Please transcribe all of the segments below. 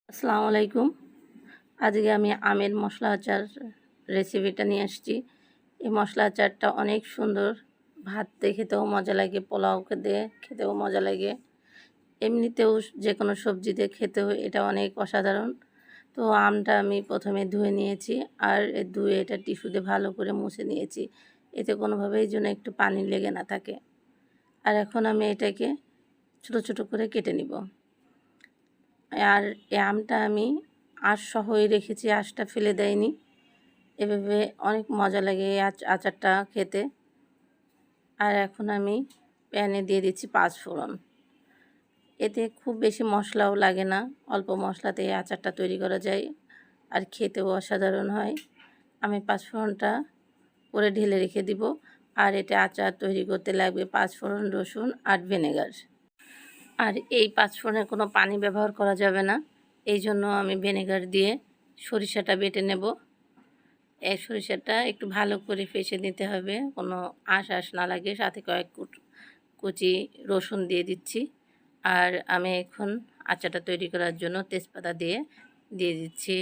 আসসালামু আলাইকুম। আজকে আমি আমের মশলা আচার রেসিপিটা নিয়ে আসছি। এই মশলা আচারটা অনেক সুন্দর, ভাত দিয়ে খেতেও মজা লাগে, পোলাও দিয়ে খেতেও মজা লাগে, এমনিতেও যে কোনো সবজি দিয়ে খেতেও এটা অনেক অসাধারণ। তো আমটা আমি প্রথমে ধুয়ে নিয়েছি, আর ধুয়ে এটা টিস্যু দিয়ে ভালো করে মুছে নিয়েছি, এতে কোনোভাবেই যেন একটু পানি লেগে না থাকে। আর এখন আমি এটাকে ছোটো ছোটো করে কেটে নিব। আর এই আমটা আমি আঁশ সহই রেখেছি, আঁশটা ফেলে দেয়নি। এভাবে অনেক মজা লাগে এই আচারটা খেতে। আর এখন আমি প্যানে দিয়ে দিচ্ছি 5 ফোড়ন। এতে খুব বেশি মশলাও লাগে না, অল্প মশলাতে এই আচারটা তৈরি করা যায়, আর খেতেও অসাধারণ হয়। আমি 5 ফোড়নটা করে ঢেলে রেখে দিব। আর এটা আচার তৈরি করতে লাগবে 5 ফোড়ন, রসুন আর ভিনেগার। আর এই 5 ফোড়নে কোনো পানি ব্যবহার করা যাবে না, এই জন্য আমি ভিনেগার দিয়ে সরিষাটা বেটে নেব। এই সরিষাটা একটু ভালো করে ফেষে নিতে হবে, কোনো আঁশ না লাগে। সাথে কয়েক কুচি রসুন দিয়ে দিচ্ছি। আর আমি এখন আচারটা তৈরি করার জন্য তেজপাতা দিয়ে দিচ্ছি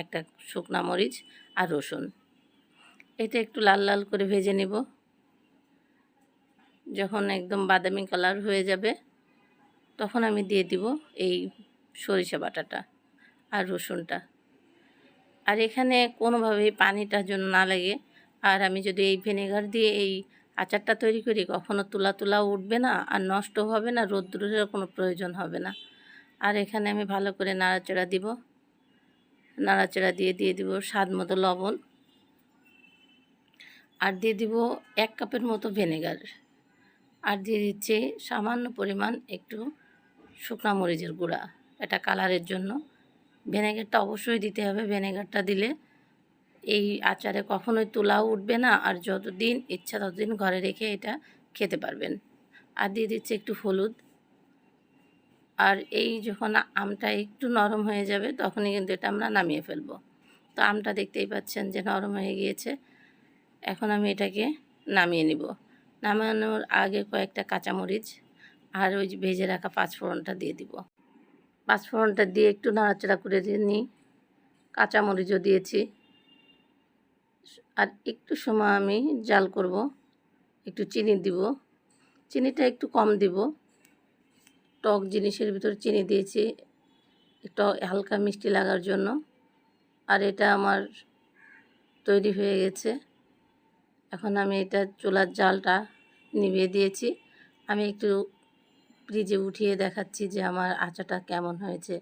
একটা শুকনা মরিচ আর রসুন। এটা একটু লাল লাল করে ভেজে নেব। যখন একদম বাদামি কালার হয়ে যাবে তখন আমি দিয়ে দিব এই সরিষা বাটাটা আর রসুনটা। আর এখানে কোনোভাবেই পানিটা যেন না লাগে। আর আমি যদি এই ভিনেগার দিয়ে এই আচারটা তৈরি করি, কখনো তুলা উঠবে না, আর নষ্ট হবে না, রোদ্দুরের কোনো প্রয়োজন হবে না। আর এখানে আমি ভালো করে নাড়াচাড়া দিব। নাড়াচাড়া দিয়ে দিব স্বাদ মতো লবণ, আর দিয়ে দিব 1 কাপের মতো ভিনেগার, আর দিয়ে দিচ্ছি সামান্য পরিমাণ একটু শুকনা মরিচের গুঁড়া, এটা কালারের জন্য। ভিনেগারটা অবশ্যই দিতে হবে, ভিনেগারটা দিলে এই আচারে কখনোই তুলাও উঠবে না, আর যতদিন ইচ্ছা ততদিন ঘরে রেখে এটা খেতে পারবেন। আর দিয়ে দিচ্ছি একটু হলুদ। আর এই যখন আমটা একটু নরম হয়ে যাবে তখনই কিন্তু এটা আমরা নামিয়ে ফেলবো। তো আমটা দেখতেই পাচ্ছেন যে নরম হয়ে গিয়েছে। এখন আমি এটাকে নামিয়ে নিব। নামানোর আগে কয়েকটা কাঁচামরিচ আর ওই যে ভেজে রাখা 5 ফোড়নটা দিয়ে দিব। 5 ফোড়নটা দিয়ে একটু নাড়াচাড়া করে দিয়ে নিই। কাঁচামরিচও দিয়েছি। আর একটু সময় আমি জাল করব। একটু চিনি দিব, চিনিটা একটু কম দিব, টক জিনিসের ভিতরে চিনি দিয়েছি একটু হালকা মিষ্টি লাগার জন্য। আর এটা আমার তৈরি হয়ে গেছে। এখন আমি এটা চুলার জালটা নিভিয়ে দিয়েছি। আমি একটু ফ্রিজে উঠিয়ে দেখাচ্ছি যে আমার আচারটা কেমন হয়েছে।